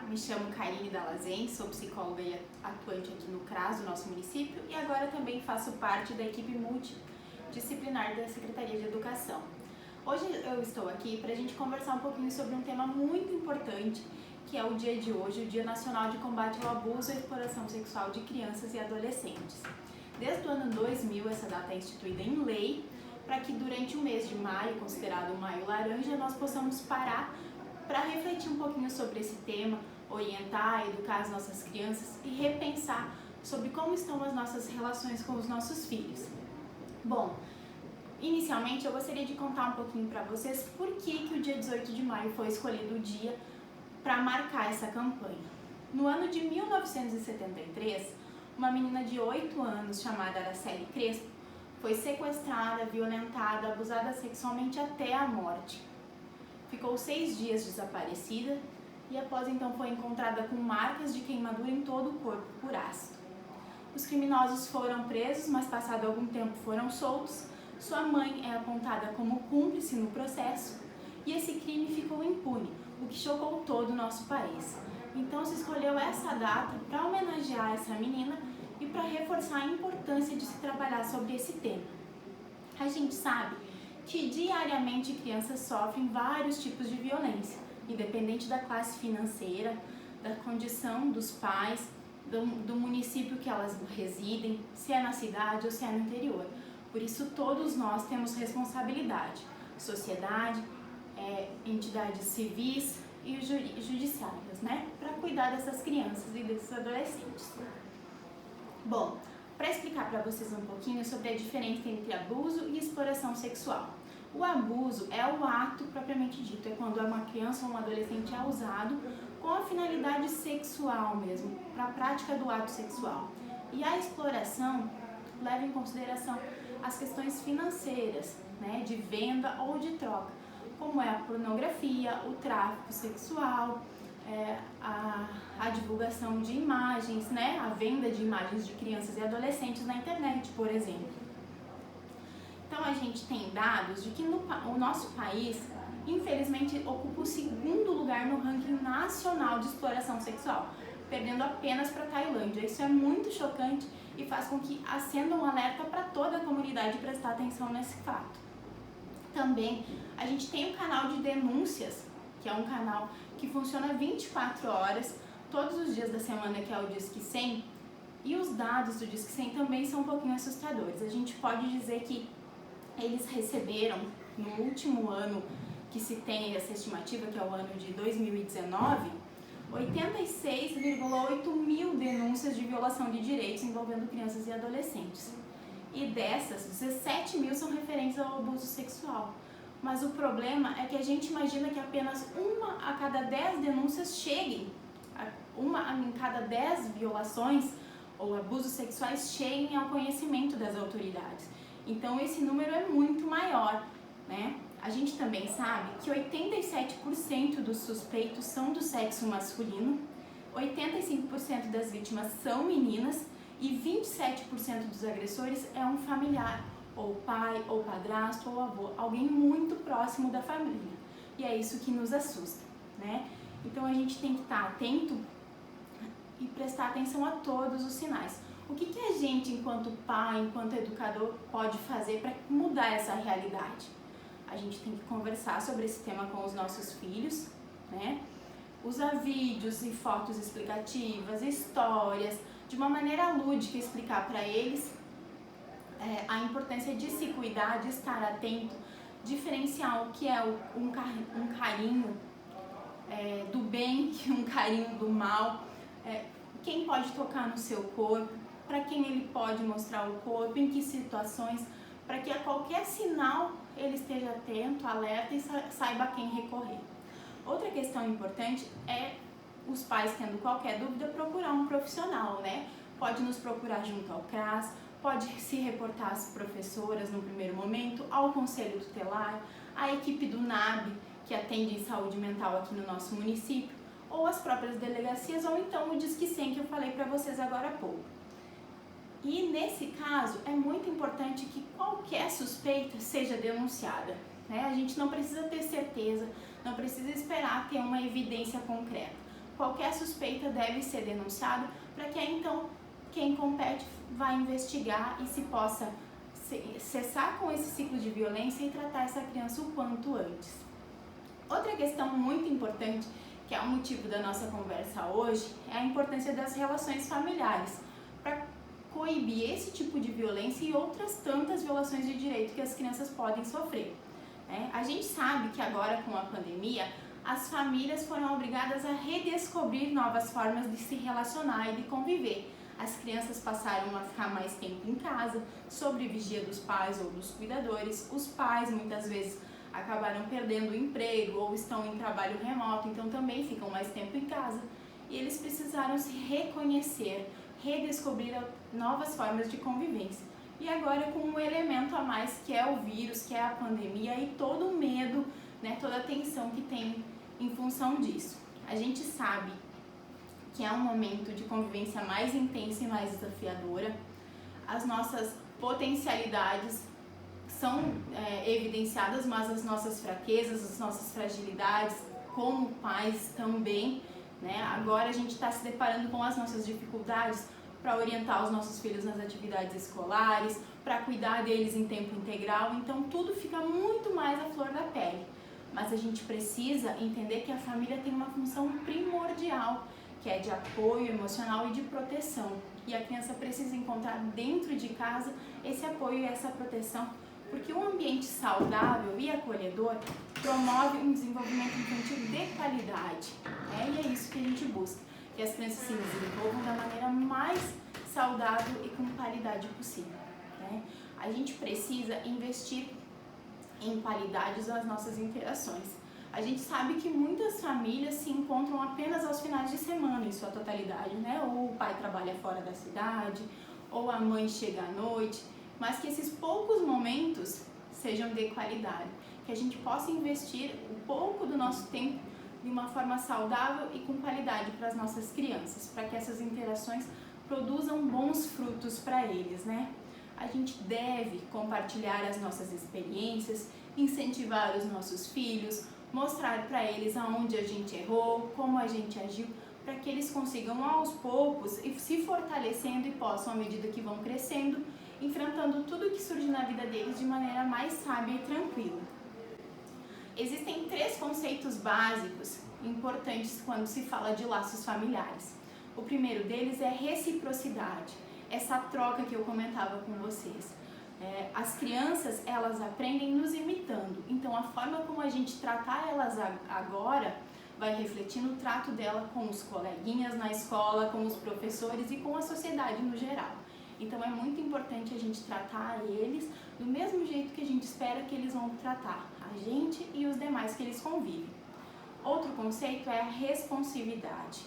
me chamo Karine Dalazen, sou psicóloga e atuante aqui no CRAS do nosso município e agora também faço parte da equipe multidisciplinar da Secretaria de Educação. Hoje eu estou aqui para a gente conversar um pouquinho sobre um tema muito importante, que é o dia de hoje, o Dia Nacional de Combate ao Abuso e Exploração Sexual de Crianças e Adolescentes. Desde o ano 2000, essa data é instituída em lei, para que durante o mês de maio, considerado o Maio Laranja, nós possamos parar para refletir um pouquinho sobre esse tema, orientar, educar as nossas crianças e repensar sobre como estão as nossas relações com os nossos filhos. Bom, inicialmente eu gostaria de contar um pouquinho para vocês por que o dia 18 de maio foi escolhido o dia para marcar essa campanha. No ano de 1973, uma menina de 8 anos chamada Araceli Crespo foi sequestrada, violentada, abusada sexualmente até a morte. Ficou 6 dias desaparecida e após então foi encontrada com marcas de queimadura em todo o corpo por ácido. Os criminosos foram presos, mas passado algum tempo foram soltos. Sua mãe é apontada como cúmplice no processo e esse crime ficou impune, o que chocou todo o nosso país. Então se escolheu essa data para homenagear essa menina e para reforçar a importância de se trabalhar sobre esse tema. A gente sabe que diariamente crianças sofrem vários tipos de violência, independente da classe financeira, da condição dos pais, do município que elas residem, se é na cidade ou se é no interior. Por isso todos nós temos responsabilidade, sociedade, entidades civis e judiciárias, né, para cuidar dessas crianças e desses adolescentes. Bom, para explicar para vocês um pouquinho sobre a diferença entre abuso e exploração sexual. O abuso é o ato propriamente dito, é quando uma criança ou um adolescente é usado com a finalidade sexual mesmo, para a prática do ato sexual. E a exploração leva em consideração as questões financeiras, né, de venda ou de troca, como é a pornografia, o tráfico sexual, a divulgação de imagens, né, a venda de imagens de crianças e adolescentes na internet, por exemplo. Então a gente tem dados de que o nosso país, infelizmente, ocupa o 2º lugar no ranking nacional de exploração sexual, perdendo apenas para a Tailândia. Isso é muito chocante e faz com que acenda um alerta para toda a comunidade prestar atenção nesse fato. Também a gente tem um canal de denúncias, que é um canal que funciona 24 horas, todos os dias da semana, que é o Disque 100, e os dados do Disque 100 também são um pouquinho assustadores. A gente pode dizer que eles receberam, no último ano que se tem essa estimativa, que é o ano de 2019, 86,8 mil denúncias de violação de direitos envolvendo crianças e adolescentes. E dessas, 17 mil são referentes ao abuso sexual. Mas o problema é que a gente imagina que apenas uma a cada 10 denúncias cheguem, uma em cada 10 violações ou abusos sexuais cheguem ao conhecimento das autoridades. Então esse número é muito maior, né? A gente também sabe que 87% dos suspeitos são do sexo masculino, 85% das vítimas são meninas e 27% dos agressores é um familiar, ou pai, ou padrasto, ou avô, alguém muito próximo da família. E é isso que nos assusta, né? Então a gente tem que estar atento e prestar atenção a todos os sinais. O que a gente, enquanto pai, enquanto educador, pode fazer para mudar essa realidade? A gente tem que conversar sobre esse tema com os nossos filhos, né? Usar vídeos e fotos explicativas, histórias, de uma maneira lúdica, explicar para eles a importância de se cuidar, de estar atento, diferenciar o que é um carinho do bem e um carinho do mal, quem pode tocar no seu corpo, para quem ele pode mostrar o corpo, em que situações, para que a qualquer sinal ele esteja atento, alerta e saiba a quem recorrer. Outra questão importante é os pais, tendo qualquer dúvida, procurar um profissional, né? Pode nos procurar junto ao CRAS, pode se reportar às professoras no primeiro momento, ao Conselho Tutelar, à equipe do NAB, que atende em saúde mental aqui no nosso município, ou as próprias delegacias, ou então o Disque 100 que eu falei para vocês agora há pouco. E nesse caso é muito importante que qualquer suspeita seja denunciada, né? A gente não precisa ter certeza, não precisa esperar ter uma evidência concreta. qualquer suspeita deve ser denunciado para que então quem compete vai investigar e se possa cessar com esse ciclo de violência e tratar essa criança o quanto antes. Outra questão muito importante, que é o motivo da nossa conversa hoje, é a importância das relações familiares para coibir esse tipo de violência e outras tantas violações de direito que as crianças podem sofrer. A gente sabe que agora com a pandemia, as famílias foram obrigadas a redescobrir novas formas de se relacionar e de conviver. As crianças passaram a ficar mais tempo em casa, sob vigia dos pais ou dos cuidadores. Os pais muitas vezes acabaram perdendo o emprego ou estão em trabalho remoto, então também ficam mais tempo em casa. E eles precisaram se reconhecer, redescobrir novas formas de convivência. E agora com um elemento a mais que é o vírus, que é a pandemia e todo o medo, toda a tensão que tem em função disso. A gente sabe que é um momento de convivência mais intensa e mais desafiadora. As nossas potencialidades são evidenciadas, mas as nossas fraquezas, as nossas fragilidades, como pais também, Agora a gente está se deparando com as nossas dificuldades para orientar os nossos filhos nas atividades escolares, para cuidar deles em tempo integral, então tudo fica muito mais à flor da pele. Mas a gente precisa entender que a família tem uma função primordial, que é de apoio emocional e de proteção. E a criança precisa encontrar dentro de casa esse apoio e essa proteção, porque um ambiente saudável e acolhedor promove um desenvolvimento infantil de qualidade. E é isso que a gente busca, que as crianças se desenvolvam da maneira mais saudável e com qualidade possível. A gente precisa investir em qualidades nas nossas interações. A gente sabe que muitas famílias se encontram apenas aos finais de semana em sua totalidade, Ou o pai trabalha fora da cidade, ou a mãe chega à noite, mas que esses poucos momentos sejam de qualidade, que a gente possa investir um pouco do nosso tempo de uma forma saudável e com qualidade para as nossas crianças, para que essas interações produzam bons frutos para eles, A gente deve compartilhar as nossas experiências, incentivar os nossos filhos, mostrar para eles aonde a gente errou, como a gente agiu, para que eles consigam aos poucos e se fortalecendo e possam, à medida que vão crescendo, enfrentando tudo que surge na vida deles de maneira mais sábia e tranquila. Existem 3 conceitos básicos importantes quando se fala de laços familiares. O primeiro deles é reciprocidade, essa troca que eu comentava com vocês. As crianças, elas aprendem nos imitando, então a forma como a gente tratar elas agora vai refletir no trato dela com os coleguinhas na escola, com os professores e com a sociedade no geral. Então é muito importante a gente tratar eles do mesmo jeito que a gente espera que eles vão tratar a gente e os demais que eles convivem. Outro conceito é a responsividade,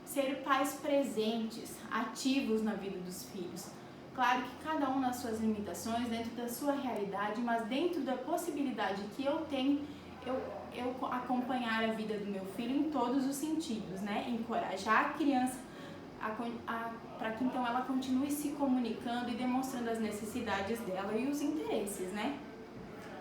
ser pais presentes, ativos na vida dos filhos. Claro que cada um nas suas limitações, dentro da sua realidade, mas dentro da possibilidade que eu tenho, eu acompanhar a vida do meu filho em todos os sentidos, Encorajar a criança para que então ela continue se comunicando e demonstrando as necessidades dela e os interesses,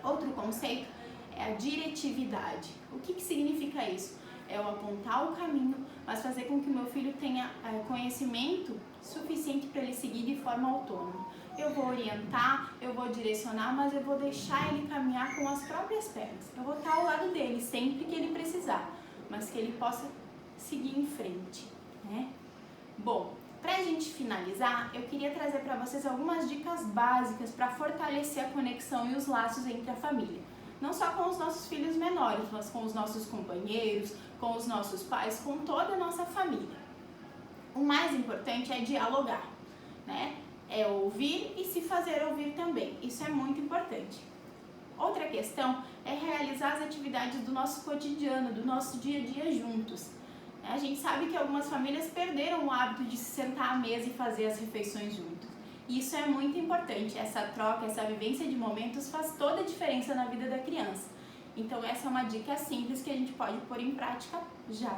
Outro conceito é a diretividade. O que significa isso? É eu apontar o caminho, mas fazer com que o meu filho tenha conhecimento suficiente para ele seguir de forma autônoma. Eu vou orientar, eu vou direcionar, mas eu vou deixar ele caminhar com as próprias pernas. Eu vou estar ao lado dele sempre que ele precisar, mas que ele possa seguir em frente, Bom, para a gente finalizar, eu queria trazer para vocês algumas dicas básicas para fortalecer a conexão e os laços entre a família. Não só com os nossos filhos menores, mas com os nossos companheiros, com os nossos pais, com toda a nossa família. O mais importante é dialogar, É ouvir e se fazer ouvir também. Isso é muito importante. Outra questão é realizar as atividades do nosso cotidiano, do nosso dia a dia juntos. A gente sabe que algumas famílias perderam o hábito de se sentar à mesa e fazer as refeições juntos. E isso é muito importante, essa troca, essa vivência de momentos faz toda a diferença na vida da criança. Então essa é uma dica simples que a gente pode pôr em prática já,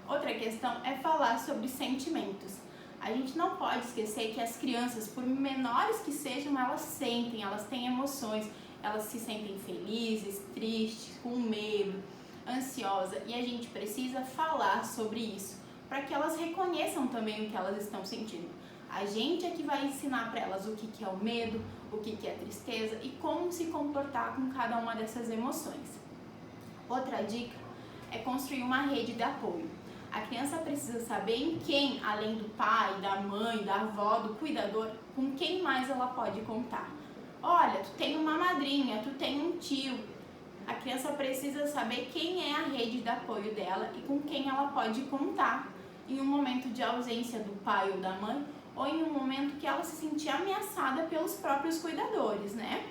Outra questão é falar sobre sentimentos. A gente não pode esquecer que as crianças, por menores que sejam, elas sentem, elas têm emoções, elas se sentem felizes, tristes, com medo. ansiosa, e a gente precisa falar sobre isso para que elas reconheçam também o que elas estão sentindo. A gente é que vai ensinar para elas o que é o medo, o que é a tristeza e como se comportar com cada uma dessas emoções. Outra dica é construir uma rede de apoio. A criança precisa saber em quem, além do pai, da mãe, da avó, do cuidador, com quem mais ela pode contar. Olha, tu tem uma madrinha, tu tem um tio. A criança precisa saber quem é a rede de apoio dela e com quem ela pode contar em um momento de ausência do pai ou da mãe, ou em um momento que ela se sentir ameaçada pelos próprios cuidadores, né?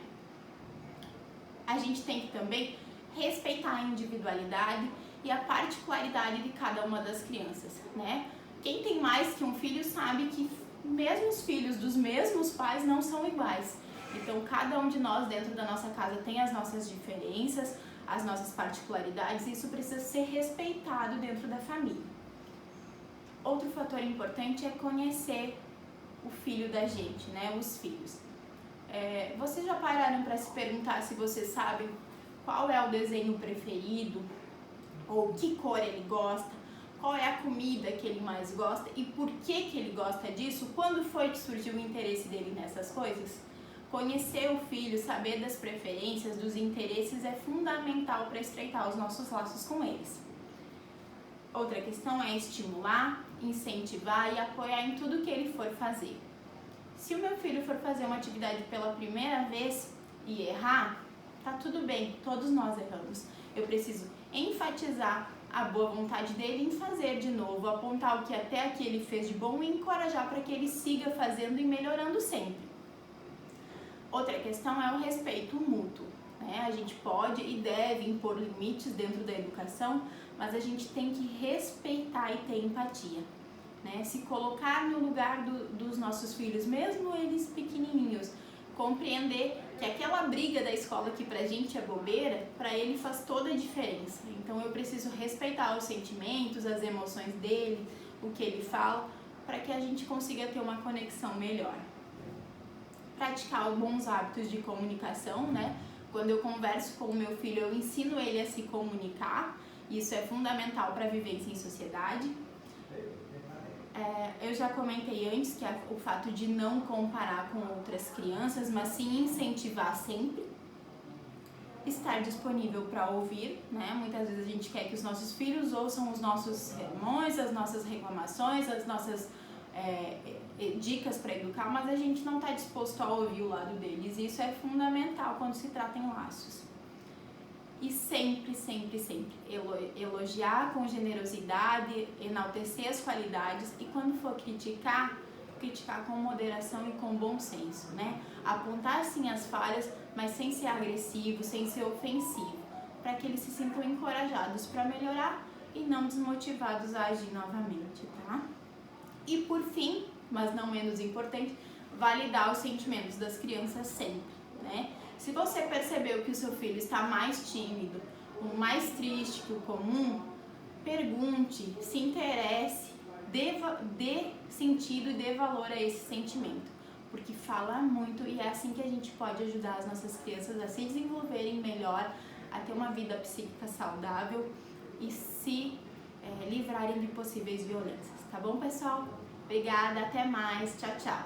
A gente tem que também respeitar a individualidade e a particularidade de cada uma das crianças, né? Quem tem mais que um filho sabe que mesmo os filhos dos mesmos pais não são iguais. Então, cada um de nós dentro da nossa casa tem as nossas diferenças, as nossas particularidades, e isso precisa ser respeitado dentro da família. Outro fator importante é conhecer o filho da gente, né? Os filhos. Vocês já pararam para se perguntar se vocês sabem qual é o desenho preferido, ou que cor ele gosta, qual é a comida que ele mais gosta e por que ele gosta disso? Quando foi que surgiu o interesse dele nessas coisas? Conhecer o filho, saber das preferências, dos interesses é fundamental para estreitar os nossos laços com eles. Outra questão é estimular, incentivar e apoiar em tudo que ele for fazer. Se o meu filho for fazer uma atividade pela primeira vez e errar, tá tudo bem, todos nós erramos. Eu preciso enfatizar a boa vontade dele em fazer de novo, apontar o que até aqui ele fez de bom e encorajar para que ele siga fazendo e melhorando sempre. Outra questão é o respeito mútuo, né? A gente pode e deve impor limites dentro da educação, mas a gente tem que respeitar e ter empatia, né? Se colocar no lugar dos nossos filhos, mesmo eles pequenininhos, compreender que aquela briga da escola que pra gente é bobeira, pra ele faz toda a diferença. Então eu preciso respeitar os sentimentos, as emoções dele, o que ele fala, para que a gente consiga ter uma conexão melhor. Praticar bons hábitos de comunicação, né? Quando eu converso com o meu filho, eu ensino ele a se comunicar. Isso é fundamental para a vivência em sociedade. Eu já comentei antes que o fato de não comparar com outras crianças, mas sim incentivar sempre. Estar disponível para ouvir, né? Muitas vezes a gente quer que os nossos filhos ouçam os nossos sermões, as nossas reclamações, as nossas dicas para educar, mas a gente não está disposto a ouvir o lado deles. Isso é fundamental quando se trata em laços. E sempre, sempre, sempre elogiar com generosidade, enaltecer as qualidades e quando for criticar com moderação e com bom senso, né? Apontar sim as falhas, mas sem ser agressivo, sem ser ofensivo, para que eles se sintam encorajados para melhorar e não desmotivados a agir novamente, tá? E por fim, mas não menos importante, validar os sentimentos das crianças sempre, né? Se você percebeu que o seu filho está mais tímido ou mais triste que o comum, pergunte, se interesse, dê sentido e dê valor a esse sentimento, porque fala muito e é assim que a gente pode ajudar as nossas crianças a se desenvolverem melhor, a ter uma vida psíquica saudável e se livrarem de possíveis violências. Tá bom, pessoal? Obrigada, até mais, tchau, tchau!